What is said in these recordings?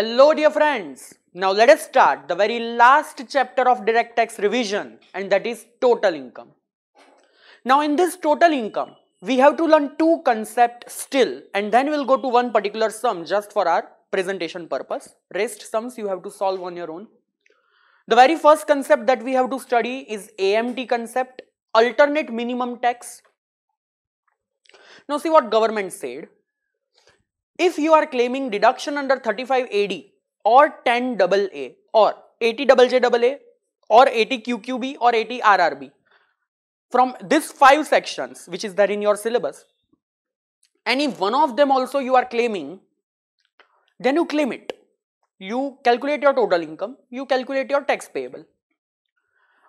Hello dear friends, now let us start the very last chapter of direct tax revision, and that is total income. Now in this total income, we have to learn two concepts still, and then we will go to one particular sum just for our presentation purpose. Rest sums you have to solve on your own. The very first concept that we have to study is AMT concept, alternate minimum tax. Now see what government said. If you are claiming deduction under 35 AD or 10 AA or 80 JJAA or 80 QQB or 80 RRB from these 5 sections which is there in your syllabus, any one of them also you are claiming, then you claim it. You calculate your total income, you calculate your tax payable.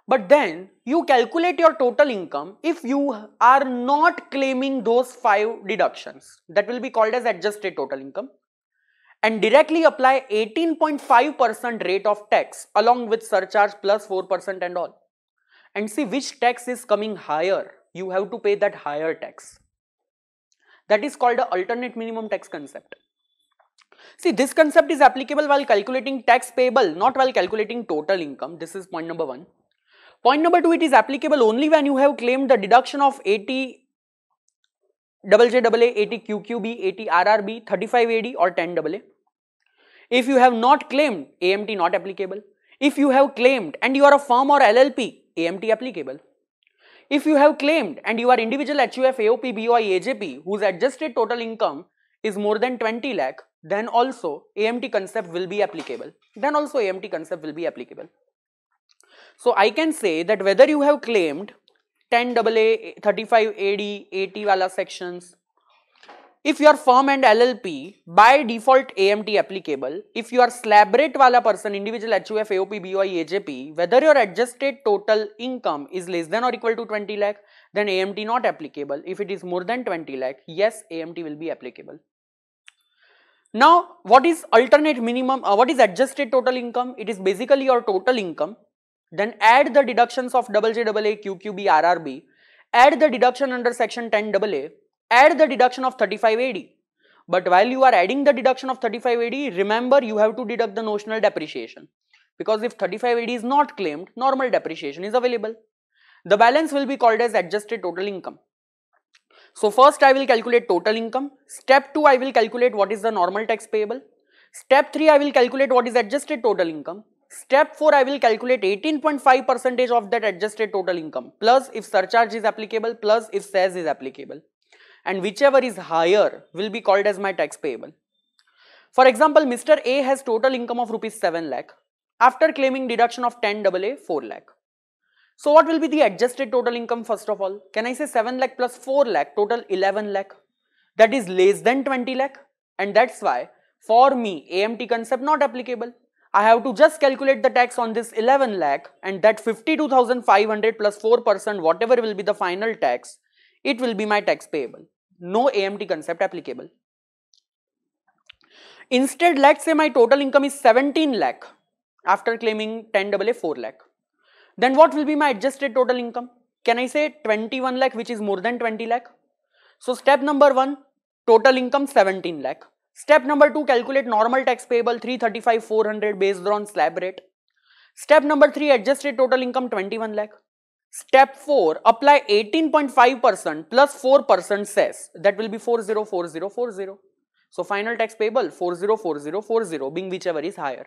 But then you calculate your total income if you are not claiming those 5 deductions. That will be called as adjusted total income, and directly apply 18.5% rate of tax along with surcharge plus 4% and all. And see which tax is coming higher. You have to pay that higher tax. That is called the alternate minimum tax concept. See, this concept is applicable while calculating tax payable, not while calculating total income. This is point number 1. Point number 2, it is applicable only when you have claimed the deduction of 80 JJAA, 80 QQB, 80 RRB, 35 AD or 10 AA. If you have not claimed, AMT not applicable. If you have claimed and you are a firm or LLP, AMT applicable. If you have claimed and you are individual HUF, AOP, BOI, AJP whose adjusted total income is more than 20 lakh, then also AMT concept will be applicable. So I can say that whether you have claimed 10 AA, 35 AD, 80 wala sections, if you are firm and LLP, by default AMT applicable. If you are slab rate wala person, individual HUF, AOP, BOI, AJP, whether your adjusted total income is less than or equal to 20 lakh, then AMT not applicable. If it is more than 20 lakh, yes, AMT will be applicable. Now, what is alternate minimum, what is adjusted total income? It is basically your total income. Then add the deductions of JJAA, QQB, RRB, add the deduction under section 10 AA, add the deduction of 35 AD. But while you are adding the deduction of 35 AD, remember you have to deduct the notional depreciation. Because if 35 AD is not claimed, normal depreciation is available. The balance will be called as adjusted total income. So first I will calculate total income. Step 2 I will calculate what is the normal tax payable. Step 3 I will calculate what is adjusted total income. Step 4 I will calculate 18.5% of that adjusted total income plus if surcharge is applicable plus if cess is applicable, and whichever is higher will be called as my tax payable. For example, Mr. A has total income of rupees 7 lakh after claiming deduction of 10 AA 4 lakh. So what will be the adjusted total income first of all? Can I say 7 lakh plus 4 lakh, total 11 lakh? That is less than 20 lakh, and that's why for me AMT concept not applicable. I have to just calculate the tax on this 11 lakh, and that 52,500 plus 4%, whatever will be the final tax, it will be my tax payable. No AMT concept applicable. Instead, let's say my total income is 17 lakh after claiming 10 AA 4 lakh. Then what will be my adjusted total income? Can I say 21 lakh, which is more than 20 lakh? So step number 1, total income 17 lakh. Step number 2, calculate normal tax payable 335,400 based on slab rate. Step number 3, adjusted total income 21 lakh. Step 4, apply 18.5% plus 4% cess. That will be 404040. So final tax payable 404040 being whichever is higher.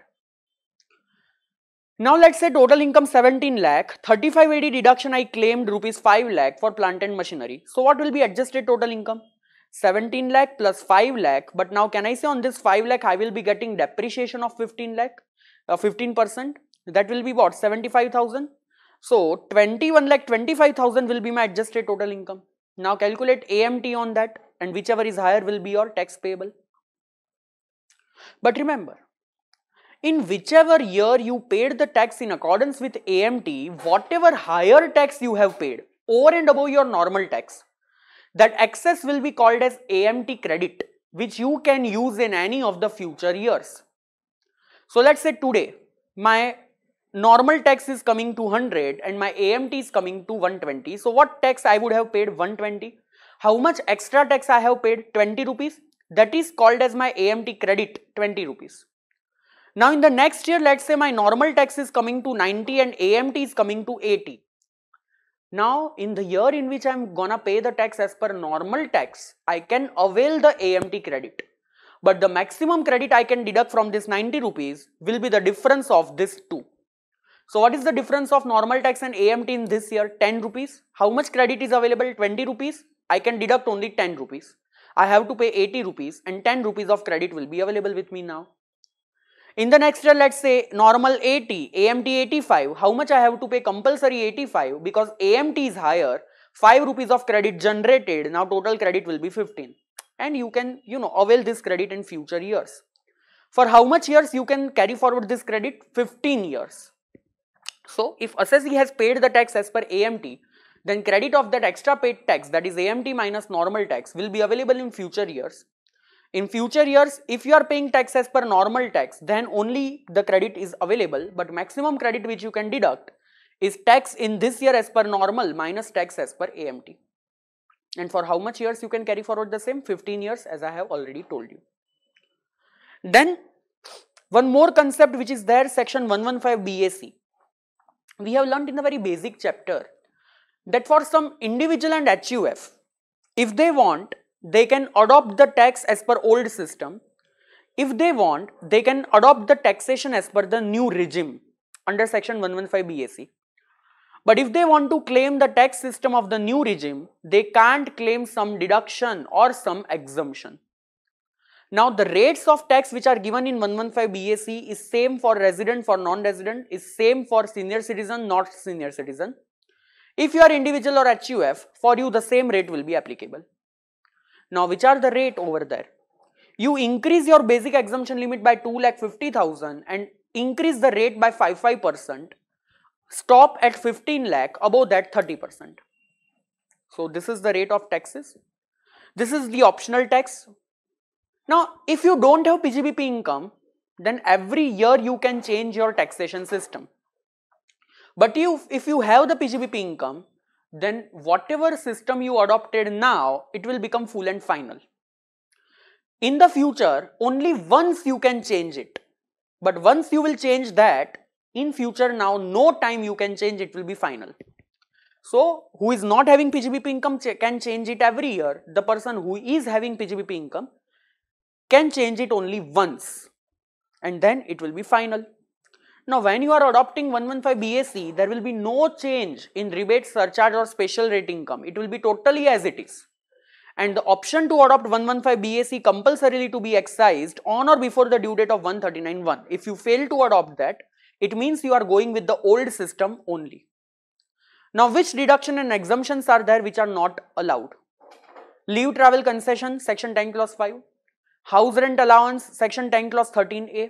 Now let's say total income 17 lakh, 35 AD deduction I claimed rupees 5 lakh for plant and machinery. So what will be adjusted total income? 17 lakh plus 5 lakh, but now can I say on this 5 lakh I will be getting depreciation of 15 lakh, 15%, that will be what, 75,000. So 21 lakh 25,000 will be my adjusted total income. Now calculate AMT on that, and whichever is higher will be your tax payable. But remember, in whichever year you paid the tax in accordance with AMT, whatever higher tax you have paid over and above your normal tax, that excess will be called as AMT credit, which you can use in any of the future years. So let's say today my normal tax is coming to 100 and my AMT is coming to 120. So what tax I would have paid? 120. How much extra tax I have paid? 20 rupees. That is called as my AMT credit, 20 rupees. Now in the next year, let's say my normal tax is coming to 90 and AMT is coming to 80. Now in the year in which I'm gonna pay the tax as per normal tax, I can avail the AMT credit. But the maximum credit I can deduct from this 90 rupees will be the difference of this two. So what is the difference of normal tax and AMT in this year? 10 rupees. How much credit is available? 20 rupees. I can deduct only 10 rupees. I have to pay 80 rupees and 10 rupees of credit will be available with me now. In the next year, let's say normal 80, AMT 85. How much I have to pay? Compulsory 85, because AMT is higher. 5 rupees of credit generated. Now total credit will be 15. And you can, avail this credit in future years. For how much years you can carry forward this credit? 15 years. So if assessee has paid the tax as per AMT, then credit of that extra paid tax, that is AMT minus normal tax, will be available in future years. In future years, if you are paying tax as per normal tax, then only the credit is available, but maximum credit which you can deduct is tax in this year as per normal minus tax as per AMT. And for how much years you can carry forward the same? 15 years, as I have already told you. Then one more concept which is there, section 115 BAC. We have learnt in the very basic chapter that for some individual and HUF, if they want, they can adopt the tax as per old system. If they want, they can adopt the taxation as per the new regime under section 115 BAC. But if they want to claim the tax system of the new regime, they can't claim some deduction or some exemption. Now the rates of tax which are given in 115 BAC is same for resident, for non-resident, is same for senior citizen, not senior citizen. If you are individual or HUF, for you the same rate will be applicable. Now which are the rate over there? You increase your basic exemption limit by 2,50,000 and increase the rate by 5%. Stop at 15 lakh, above that 30%. So this is the rate of taxes. This is the optional tax. Now if you don't have PGBP income, then every year you can change your taxation system. But if you have the PGBP income, then whatever system you adopted now, it will become full and final. In the future, only once you can change it. But once you will change that, in future now, no time you can change, it will be final. So who is not having PGBP income can change it every year. The person who is having PGBP income can change it only once, and then it will be final. Now when you are adopting 115 BAC, there will be no change in rebate, surcharge or special rate income. It will be totally as it is. And the option to adopt 115 BAC compulsorily to be excised on or before the due date of 139(1). If you fail to adopt that, it means you are going with the old system only. Now which deduction and exemptions are there which are not allowed? Leave travel concession, section 10 clause 5. House rent allowance, section 10 clause 13A.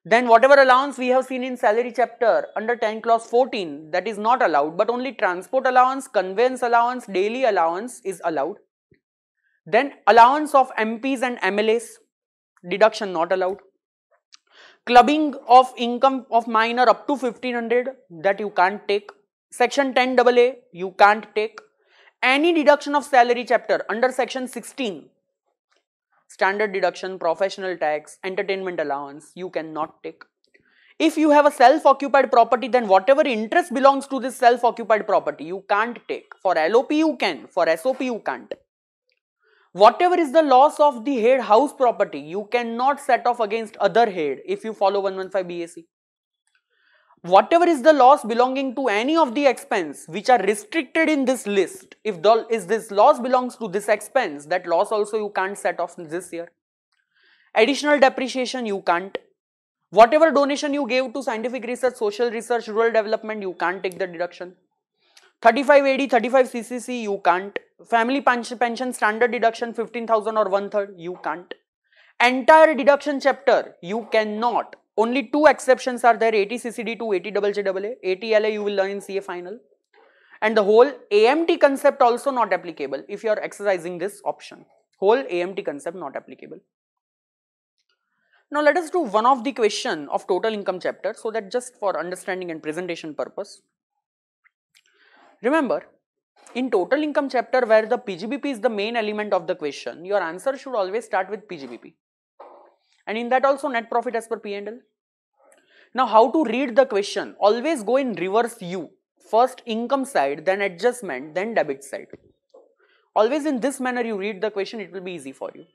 Then whatever allowance we have seen in salary chapter under 10 clause 14, that is not allowed, but only transport allowance, conveyance allowance, daily allowance is allowed. Then allowance of MPs and MLAs, deduction not allowed. Clubbing of income of minor up to 1500, that you can't take. Section 10AA, you can't take. Any deduction of salary chapter under section 16, standard deduction, professional tax, entertainment allowance, you cannot take. If you have a self-occupied property, then whatever interest belongs to this self-occupied property, you can't take. For LOP you can, for SOP you can't. Whatever is the loss of the head house property, you cannot set off against other head if you follow 115 BAC. Whatever is the loss belonging to any of the expense which are restricted in this list, if this loss belongs to this expense, that loss also you can't set off this year. Additional depreciation you can't. Whatever donation you gave to scientific research, social research, rural development, you can't take the deduction. 35 AD, 35 CCC, you can't. Family pension standard deduction 15,000 or 1/3, you can't. Entire deduction chapter, you cannot. Only two exceptions are there, 80 CCD to 80 JJAA. 80 LA you will learn in CA final. And the whole AMT concept also not applicable if you are exercising this option. Whole AMT concept not applicable. Now let us do one of the question of total income chapter, so that just for understanding and presentation purpose. Remember, in total income chapter where the PGBP is the main element of the question, your answer should always start with PGBP. And in that also net profit as per P&L. Now how to read the question? Always go in reverse U. First income side, then adjustment, then debit side. Always in this manner you read the question, it will be easy for you.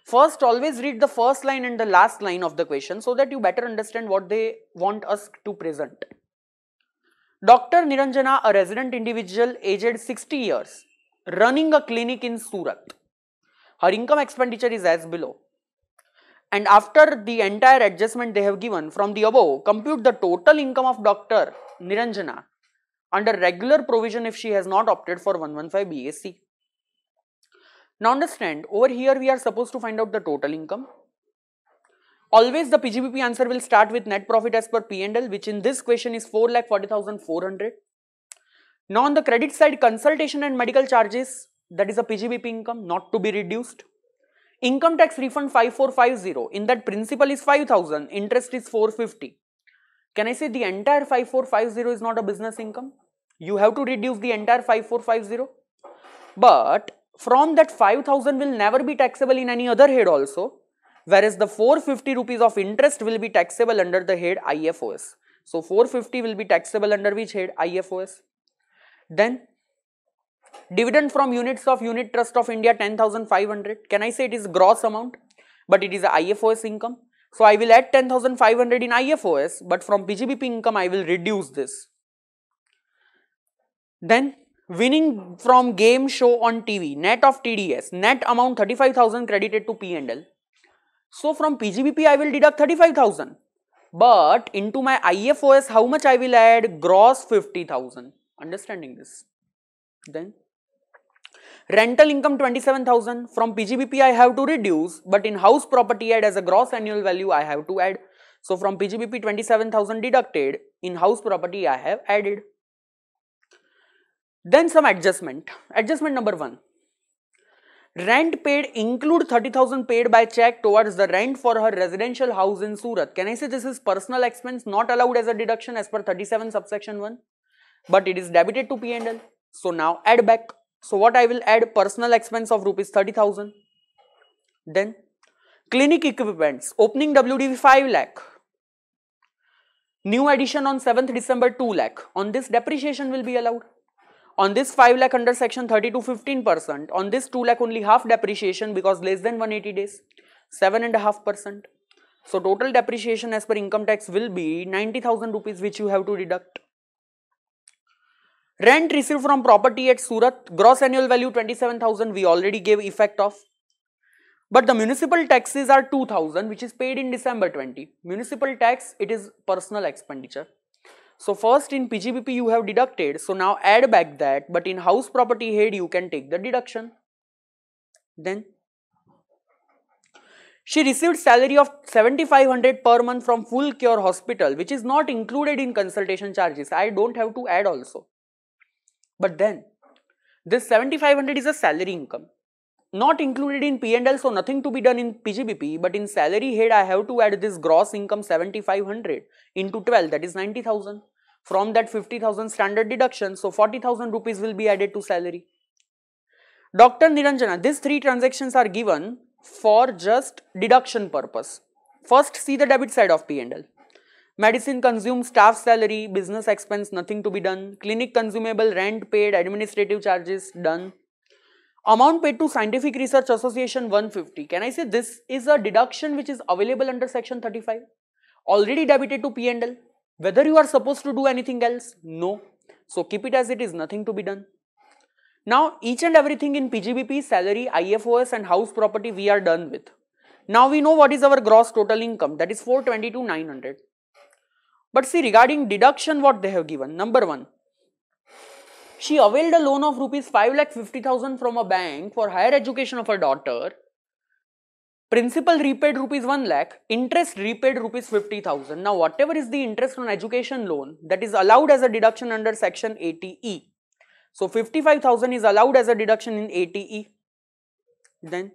First, always read the first line and the last line of the question so that you better understand what they want us to present. Dr. Niranjana, a resident individual aged 60 years, running a clinic in Surat. Her income expenditure is as below. And after the entire adjustment they have given from the above, compute the total income of Dr. Niranjana under regular provision if she has not opted for 115 BAC. Now understand, over here we are supposed to find out the total income. Always the PGBP answer will start with net profit as per P&L, which in this question is 4,40,400. Now on the credit side, consultation and medical charges, that is a PGBP income not to be reduced. Income tax refund 5450, in that principal is 5,000, interest is 450. Can I say the entire 5450 is not a business income? You have to reduce the entire 5450. But from that 5,000 will never be taxable in any other head also, whereas the 450 rupees of interest will be taxable under the head IFOS. So 450 will be taxable under which head? IFOS. Then dividend from units of Unit Trust of India 10,500. Can I say it is gross amount? But it is a IFOS income. So I will add 10,500 in IFOS, but from PGBP income I will reduce this. Then winning from game show on TV, net of TDS, net amount 35,000 credited to P&L. So from PGBP I will deduct 35,000. But into my IFOS how much I will add? Gross 50,000. Understanding this? Then rental income 27,000. From PGBP I have to reduce, but in house property add as a gross annual value I have to add. So from PGBP 27,000 deducted, in house property I have added. Then some adjustment. Adjustment number 1. Rent paid include 30,000 paid by check towards the rent for her residential house in Surat. Can I say this is personal expense not allowed as a deduction as per 37 subsection 1, but it is debited to P&L. So now add back. So what I will add? Personal expense of rupees 30,000. Then clinic equipments, opening WDV 5 lakh. New addition on 7th December 2 lakh. On this depreciation will be allowed. On this 5 lakh under section 30 to 15%. On this 2 lakh only half depreciation because less than 180 days, 7.5%. So total depreciation as per income tax will be 90,000 rupees which you have to deduct. Rent received from property at Surat, gross annual value 27,000 we already gave effect of. But the municipal taxes are 2,000 which is paid in December 20. Municipal tax, it is personal expenditure. So first in PGBP you have deducted, so now add back that, but in house property head you can take the deduction. Then she received salary of 7,500 per month from Full Cure Hospital, which is not included in consultation charges. I don't have to add also. But then this 7,500 is a salary income, not included in P&L, so nothing to be done in PGBP, but in salary head I have to add this gross income 7,500 into 12, that is 90,000. From that 50,000 standard deduction, so 40,000 rupees will be added to salary. Dr. Niranjana, these 3 transactions are given for just deduction purpose. First see the debit side of P&L. Medicine consumed, staff salary, business expense, nothing to be done. Clinic consumable, rent paid, administrative charges, done. Amount paid to Scientific Research Association 150. Can I say this is a deduction which is available under section 35? Already debited to P&L. Whether you are supposed to do anything else? No. So keep it as it is, nothing to be done. Now each and everything in PGBP, salary, IFOS and house property we are done with. Now we know what is our gross total income, that is 422,900. But see, regarding deduction what they have given. Number 1. She availed a loan of rupees 5,50,000 from a bank for higher education of her daughter. Principal repaid rupees 1 lakh, interest repaid rupees 50,000. Now whatever is the interest on education loan, that is allowed as a deduction under section 80E. So 55,000 is allowed as a deduction in 80E. Then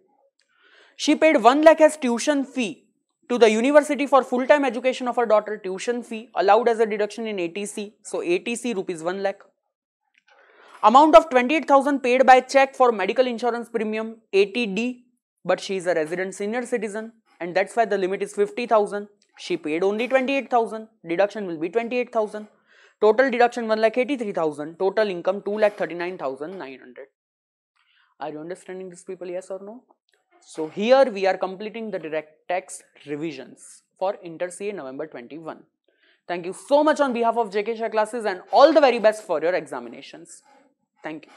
she paid 1 lakh as tuition fee to the university for full-time education of her daughter. Tuition fee allowed as a deduction in 80C. So 80C rupees 1 lakh. Amount of 28,000 paid by check for medical insurance premium 80D. But she is a resident senior citizen and that's why the limit is 50,000. She paid only 28,000. Deduction will be 28,000. Total deduction 1,83,000. Total income 2,39,900. Are you understanding this, people? Yes or no? So here we are completing the direct tax revisions for Inter CA November 21. Thank you so much on behalf of JK Shah classes, and all the very best for your examinations. Thank you.